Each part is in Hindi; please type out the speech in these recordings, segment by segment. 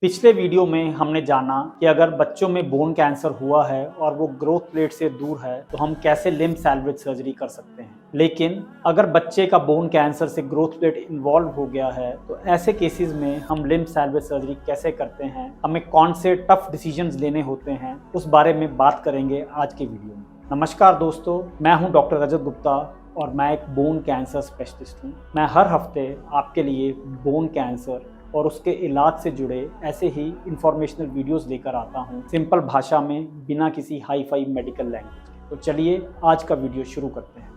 पिछले वीडियो में हमने जाना कि अगर बच्चों में बोन कैंसर हुआ है और वो ग्रोथ प्लेट से दूर है तो हम कैसे लिम्ब सैल्वेज सर्जरी कर सकते हैं। लेकिन अगर बच्चे का बोन कैंसर से ग्रोथ प्लेट इन्वॉल्व हो गया है तो ऐसे केसेस में हम लिम्ब सैल्वेज सर्जरी कैसे करते हैं, हमें कौन से टफ डिसीजंस लेने होते हैं, उस बारे में बात करेंगे आज के वीडियो में। नमस्कार दोस्तों, मैं हूं डॉक्टर रजत गुप्ता और मैं एक बोन कैंसर स्पेशलिस्ट हूं। मैं हर हफ्ते आपके लिए बोन कैंसर और उसके इलाज से जुड़े ऐसे ही इंफॉर्मेशनल वीडियोस लेकर आता हूं, सिंपल भाषा में, बिना किसी हाई फाई मेडिकल लैंग्वेज के। तो चलिए आज का वीडियो शुरू करते हैं।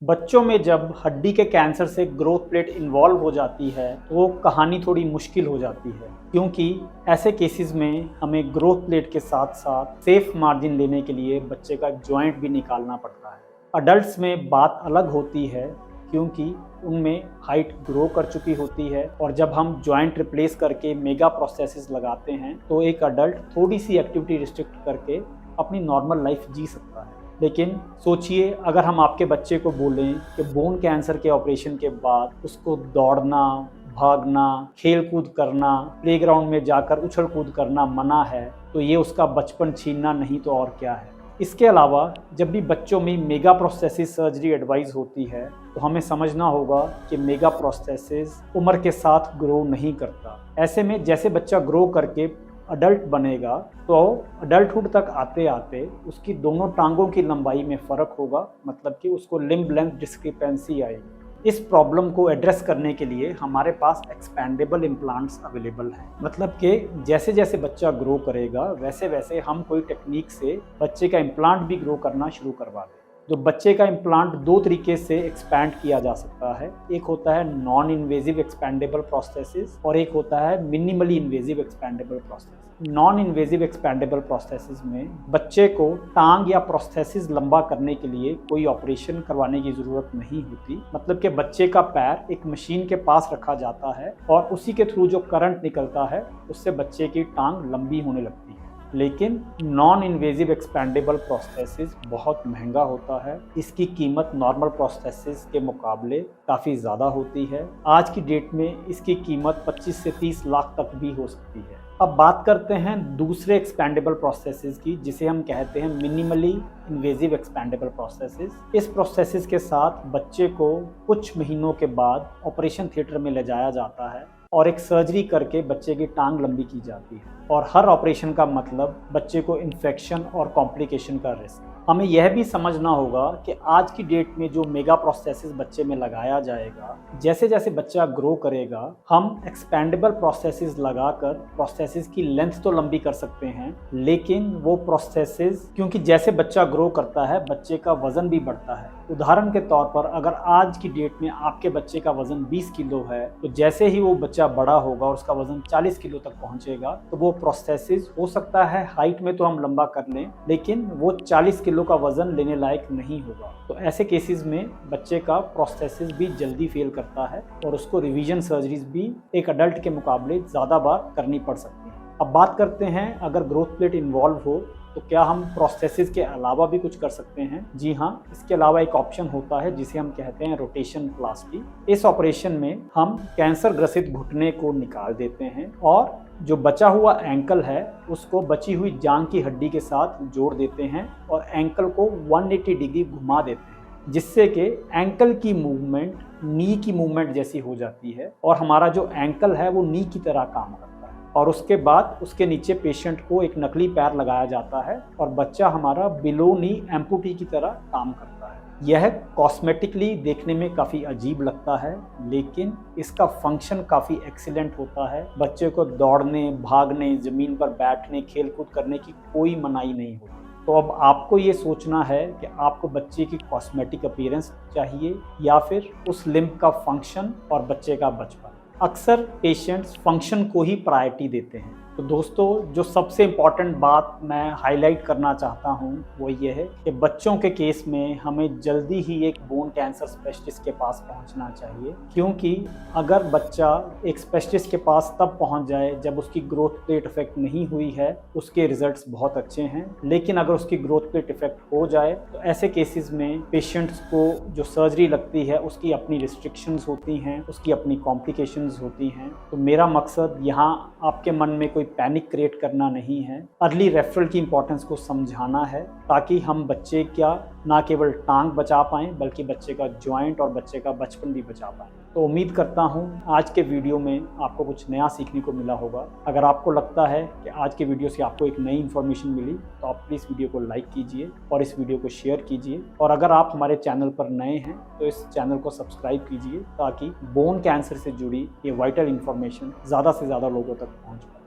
बच्चों में जब हड्डी के कैंसर से ग्रोथ प्लेट इन्वॉल्व हो जाती है तो वो कहानी थोड़ी मुश्किल हो जाती है, क्योंकि ऐसे केसेस में हमें ग्रोथ प्लेट के साथ साथ सेफ मार्जिन लेने के लिए बच्चे का जॉइंट भी निकालना पड़ता है। अडल्ट्स में बात अलग होती है, क्योंकि उनमें हाइट ग्रो कर चुकी होती है और जब हम जॉइंट रिप्लेस करके मेगा प्रोस्थेसिस लगाते हैं तो एक अडल्ट थोड़ी सी एक्टिविटी रिस्ट्रिक्ट करके अपनी नॉर्मल लाइफ जी सकता है। लेकिन सोचिए, अगर हम आपके बच्चे को बोलें कि बोन कैंसर के ऑपरेशन के बाद उसको दौड़ना, भागना, खेल कूद करना, प्लेग्राउंड में जाकर उछल कूद करना मना है, तो ये उसका बचपन छीनना नहीं तो और क्या है। इसके अलावा जब भी बच्चों में मेगा प्रोस्थेसिस सर्जरी एडवाइस होती है तो हमें समझना होगा कि मेगा प्रोस्थेसिस उम्र के साथ ग्रो नहीं करता। ऐसे में जैसे बच्चा ग्रो करके अडल्ट बनेगा तो अडल्टहुड तक आते आते उसकी दोनों टांगों की लंबाई में फ़र्क होगा, मतलब कि उसको लिम्ब लेंथ डिस्क्रिपेंसी आएगी। इस प्रॉब्लम को एड्रेस करने के लिए हमारे पास एक्सपेंडेबल इम्प्लांट्स अवेलेबल हैं। मतलब कि जैसे जैसे बच्चा ग्रो करेगा वैसे वैसे हम कोई टेक्निक से बच्चे का इम्प्लांट भी ग्रो करना शुरू करवा दें। जो बच्चे का इम्प्लांट दो तरीके से एक्सपैंड किया जा सकता है। एक होता है नॉन इन्वेजिव एक्सपेंडेबल प्रोस्थेसिस और एक होता है minimally invasive expandable prosthesis. Non invasive expandable prosthesis में बच्चे को टांग या प्रोस्थेसिस लंबा करने के लिए कोई ऑपरेशन करवाने की ज़रूरत नहीं होती। मतलब कि बच्चे का पैर एक मशीन के पास रखा जाता है और उसी के थ्रू जो करंट निकलता है उससे बच्चे की टांग लंबी होने लगती है। लेकिन नॉन इन्वेजिव एक्सपेंडेबल प्रोस्थेसिस बहुत महंगा होता है। इसकी कीमत नॉर्मल प्रोस्थेसिस के मुकाबले काफ़ी ज़्यादा होती है। आज की डेट में इसकी कीमत 25 से 30 लाख तक भी हो सकती है। अब बात करते हैं दूसरे एक्सपेंडेबल प्रोस्थेसिस की, जिसे हम कहते हैं मिनिमली इन्वेजिव एक्सपेंडेबल प्रोस्थेसिस। इस प्रोस्थेसिस के साथ बच्चे को कुछ महीनों के बाद ऑपरेशन थिएटर में ले जाया जाता है और एक सर्जरी करके बच्चे की टांग लंबी की जाती है। और हर ऑपरेशन का मतलब बच्चे को इन्फेक्शन और कॉम्प्लिकेशन का रिस्क। हमें यह भी समझना होगा कि आज की डेट में जो मेगा प्रोस्थेसिस बच्चे में लगाया जाएगा, जैसे जैसे बच्चा ग्रो करेगा हम एक्सपेंडेबल प्रोस्थेसिस लगाकर प्रोस्थेसिस की लेंथ तो लंबी कर सकते हैं, लेकिन वो प्रोस्थेसिस, क्योंकि जैसे बच्चा ग्रो करता है बच्चे का वजन भी बढ़ता है। उदाहरण के तौर पर अगर आज की डेट में आपके बच्चे का वजन 20 किलो है तो जैसे ही वो बच्चा बड़ा होगा और उसका वजन 40 किलो तक पहुंचेगा तो वो प्रोस्थेसिस हो सकता है हाइट में तो हम लंबा कर लें, लेकिन वो 40 किलो का वजन लेने लायक नहीं होगा। तो ऐसे केसेस में बच्चे का प्रोस्थेसिस भी जल्दी फेल करता है और उसको रिवीजन सर्जरीज भी एक अडल्ट के मुकाबले ज़्यादा बार करनी पड़ सकती है। अब बात करते हैं, अगर ग्रोथ प्लेट इन्वॉल्व हो तो क्या हम प्रोस्थेसिस के अलावा भी कुछ कर सकते हैं? जी हाँ, इसके अलावा एक ऑप्शन होता है जिसे हम कहते हैं रोटेशन प्लास्टी। इस ऑपरेशन में हम कैंसर ग्रसित घुटने को निकाल देते हैं और जो बचा हुआ एंकल है उसको बची हुई जांघ की हड्डी के साथ जोड़ देते हैं और एंकल को 180 डिग्री घुमा देते हैं, जिससे कि एंकल की मूवमेंट नी की मूवमेंट जैसी हो जाती है और हमारा जो एंकल है वो नी की तरह काम करता है। और उसके बाद उसके नीचे पेशेंट को एक नकली पैर लगाया जाता है और बच्चा हमारा बिलो नी एम्पूटी की तरह काम करता है। यह कॉस्मेटिकली देखने में काफ़ी अजीब लगता है, लेकिन इसका फंक्शन काफ़ी एक्सीलेंट होता है। बच्चे को दौड़ने, भागने, ज़मीन पर बैठने, खेल कूद करने की कोई मनाही नहीं होती। तो अब आपको ये सोचना है कि आपको बच्चे की कॉस्मेटिक अपीयरेंस चाहिए या फिर उस लिम्ब का फंक्शन और बच्चे का बचपन। अक्सर पेशेंट्स फंक्शन को ही प्रायोरिटी देते हैं, तो दोस्तों, जो सबसे इम्पॉर्टेंट बात मैं हाईलाइट करना चाहता हूँ वो ये है कि बच्चों के केस में हमें जल्दी ही एक बोन कैंसर स्पेशलिस्ट के पास पहुँचना चाहिए, क्योंकि अगर बच्चा एक स्पेशलिस्ट के पास तब पहुँच जाए जब उसकी ग्रोथ प्लेट इफेक्ट नहीं हुई है, उसके रिजल्ट्स बहुत अच्छे हैं। लेकिन अगर उसकी ग्रोथ प्लेट इफेक्ट हो जाए तो ऐसे केसेस में पेशेंट्स को जो सर्जरी लगती है उसकी अपनी रिस्ट्रिक्शंस होती हैं, उसकी अपनी कॉम्प्लिकेशंस होती हैं। तो मेरा मकसद यहाँ आपके मन में कोई पैनिक क्रिएट करना नहीं है, अर्ली रेफरल की इंपॉर्टेंस को समझाना है, ताकि हम बच्चे का ना केवल टांग बचा पाएं बल्कि बच्चे का जॉइंट और बच्चे का बचपन भी बचा पाएं। तो उम्मीद करता हूं आज के वीडियो में आपको कुछ नया सीखने को मिला होगा। अगर आपको लगता है कि आज के वीडियो से आपको एक नई इन्फॉर्मेशन मिली तो आप प्लीज़ वीडियो को लाइक कीजिए और इस वीडियो को शेयर कीजिए। और अगर आप हमारे चैनल पर नए हैं तो इस चैनल को सब्सक्राइब कीजिए, ताकि बोन कैंसर से जुड़ी ये वाइटल इन्फॉर्मेशन ज़्यादा से ज़्यादा लोगों तक पहुँच पाए।